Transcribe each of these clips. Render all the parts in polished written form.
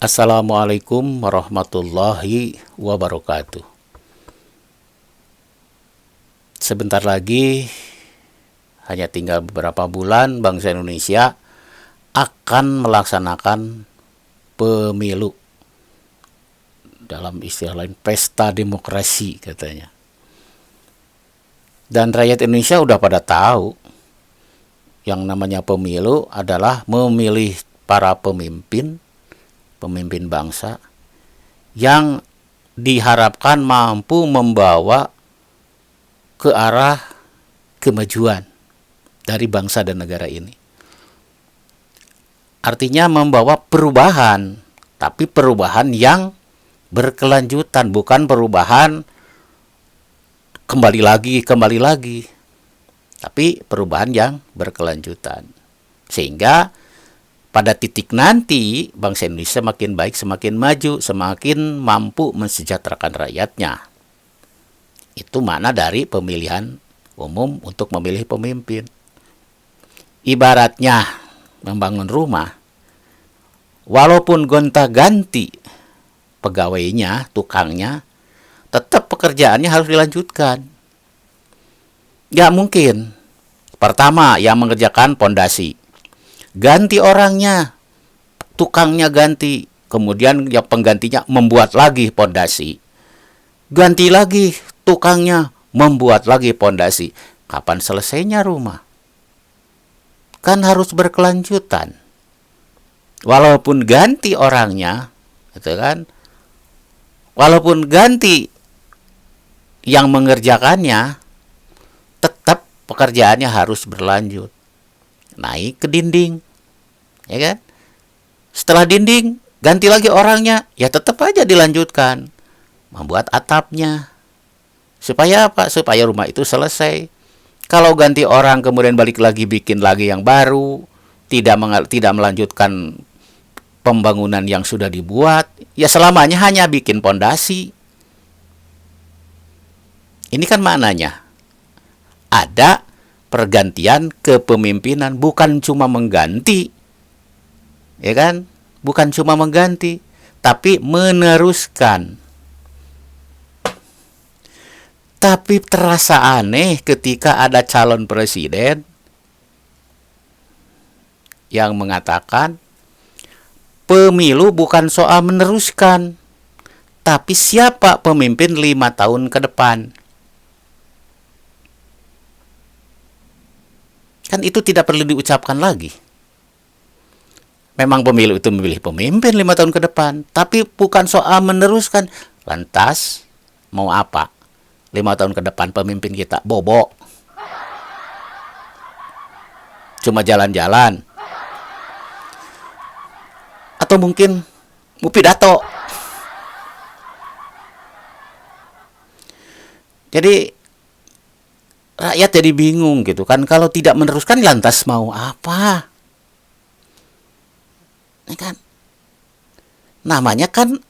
Assalamualaikum warahmatullahi wabarakatuh. Sebentar lagi, hanya tinggal beberapa bulan, bangsa Indonesia akan melaksanakan pemilu. Dalam istilah lain, pesta demokrasi katanya. Dan rakyat Indonesia udah pada tahu, yang namanya pemilu adalah memilih para pemimpin bangsa yang diharapkan mampu membawa ke arah kemajuan dari bangsa dan negara ini. Artinya membawa perubahan, tapi perubahan yang berkelanjutan, bukan perubahan kembali lagi, tapi perubahan yang berkelanjutan. Sehingga pada titik nanti bangsa Indonesia semakin baik, semakin maju, semakin mampu mensejahterakan rakyatnya. Itu makna dari pemilihan umum untuk memilih pemimpin. Ibaratnya membangun rumah, walaupun gonta-ganti pegawainya, tukangnya, tetap pekerjaannya harus dilanjutkan. Gak mungkin pertama yang mengerjakan pondasi, ganti orangnya, tukangnya ganti, kemudian yang penggantinya membuat lagi pondasi, ganti lagi tukangnya, membuat lagi pondasi. Kapan selesainya rumah? Kan harus berkelanjutan. Walaupun ganti orangnya, gitu kan? Walaupun ganti yang mengerjakannya, tetap pekerjaannya harus berlanjut. Naik ke dinding, ya kan? Setelah dinding, ganti lagi orangnya, ya tetap aja dilanjutkan. Membuat atapnya. Supaya apa? Supaya rumah itu selesai. Kalau ganti orang kemudian balik lagi bikin lagi yang baru, tidak melanjutkan pembangunan yang sudah dibuat, ya selamanya hanya bikin pondasi. Ini kan maknanya. Ada pergantian kepemimpinan, bukan cuma mengganti. Ya kan? Bukan cuma mengganti, tapi meneruskan. Tapi terasa aneh ketika ada calon presiden yang mengatakan pemilu bukan soal meneruskan, tapi siapa pemimpin 5 tahun ke depan. Kan itu tidak perlu diucapkan lagi. Memang pemilu itu memilih pemimpin 5 tahun ke depan, tapi bukan soal meneruskan. Lantas mau apa? 5 tahun ke depan pemimpin kita bobo, cuma jalan-jalan, atau mungkin mau pidato. Jadi rakyat jadi bingung gitu kan, kalau tidak meneruskan lantas mau apa? Ini kan namanya kan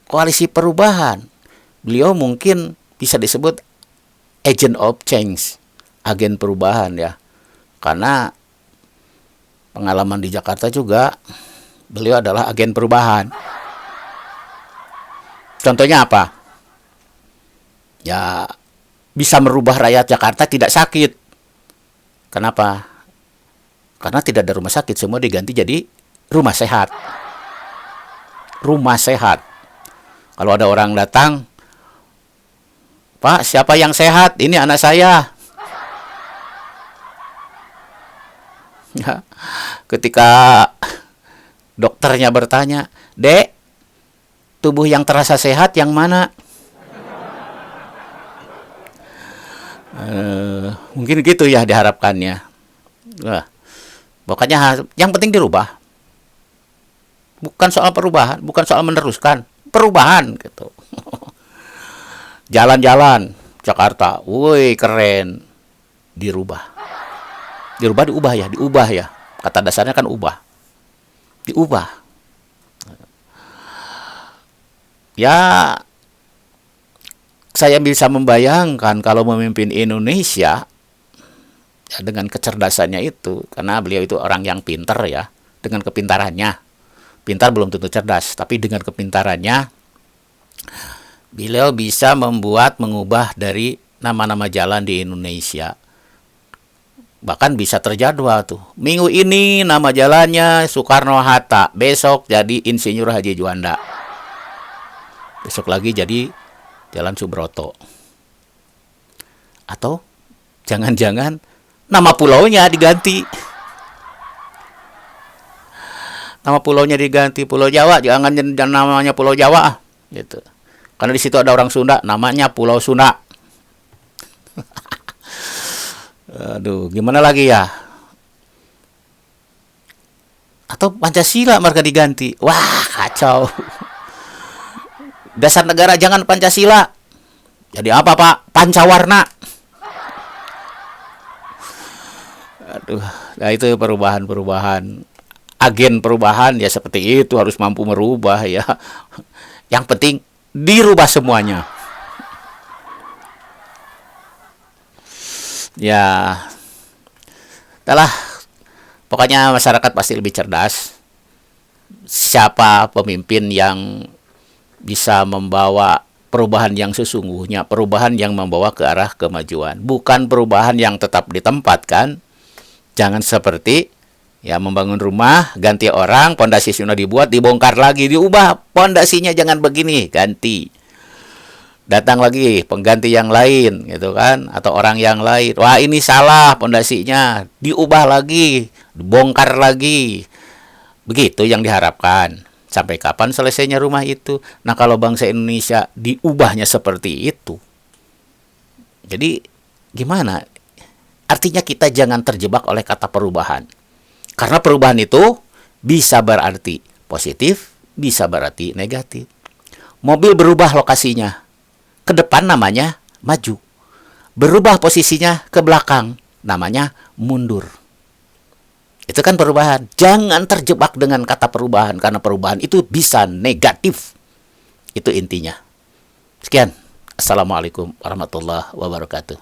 koalisi perubahan. Beliau mungkin bisa disebut agent of change, agen perubahan ya. Karena pengalaman di Jakarta juga beliau adalah agen perubahan. Contohnya apa? Ya bisa merubah rakyat Jakarta tidak sakit. Kenapa? Karena tidak ada rumah sakit, semua diganti jadi rumah sehat. Rumah sehat. Kalau ada orang datang, Pak, siapa yang sehat? Ini anak saya. Ya, ketika dokternya bertanya, Dek, tubuh yang terasa sehat yang mana? Mungkin gitu ya diharapkannya. Wah, pokoknya yang penting dirubah. Bukan soal perubahan, bukan soal meneruskan, perubahan gitu. Jalan-jalan Jakarta, woi keren, diubah ya. Kata dasarnya kan ubah, diubah. Ya, saya bisa membayangkan kalau memimpin Indonesia ya, dengan kecerdasannya itu, karena beliau itu orang yang pintar ya, dengan kepintarannya Pintar belum tentu cerdas, tapi dengan kepintarannya beliau bisa mengubah dari nama-nama jalan di Indonesia. Bahkan bisa terjadwal tuh. Minggu ini nama jalannya Soekarno-Hatta, besok jadi Insinyur Haji Juanda. Besok lagi jadi Jalan Subroto. Atau jangan-jangan nama pulaunya diganti. Nama pulaunya diganti Pulau Jawa, jangan namanya Pulau Jawa gitu. Karena di situ ada orang Sunda, namanya Pulau Sunda. Aduh, gimana lagi ya? Atau Pancasila marga diganti. Wah, kacau. Dasar negara jangan Pancasila. Jadi apa, Pak? Pancawarna. Aduh, nah itu perubahan-perubahan. Agen perubahan ya seperti itu, harus mampu merubah ya. Yang penting dirubah semuanya. Ya, itulah. Pokoknya masyarakat pasti lebih cerdas. Siapa pemimpin yang bisa membawa perubahan yang sesungguhnya, perubahan yang membawa ke arah kemajuan, bukan perubahan yang tetap di tempat kan. Jangan seperti ya membangun rumah, ganti orang, pondasi sudah dibuat, dibongkar lagi, diubah pondasinya, jangan begini, ganti. Datang lagi pengganti yang lain gitu kan, atau orang yang lain. Wah, ini salah pondasinya, diubah lagi, dibongkar lagi. Begitu yang diharapkan. Sampai kapan selesainya rumah itu? Nah, kalau bangsa Indonesia diubahnya seperti itu. Jadi gimana? Artinya kita jangan terjebak oleh kata perubahan. Karena perubahan itu bisa berarti positif, bisa berarti negatif. Mobil berubah lokasinya, ke depan namanya maju. Berubah posisinya ke belakang, namanya mundur. Itu kan perubahan. Jangan terjebak dengan kata perubahan, karena perubahan itu bisa negatif. Itu intinya. Sekian. Assalamualaikum warahmatullahi wabarakatuh.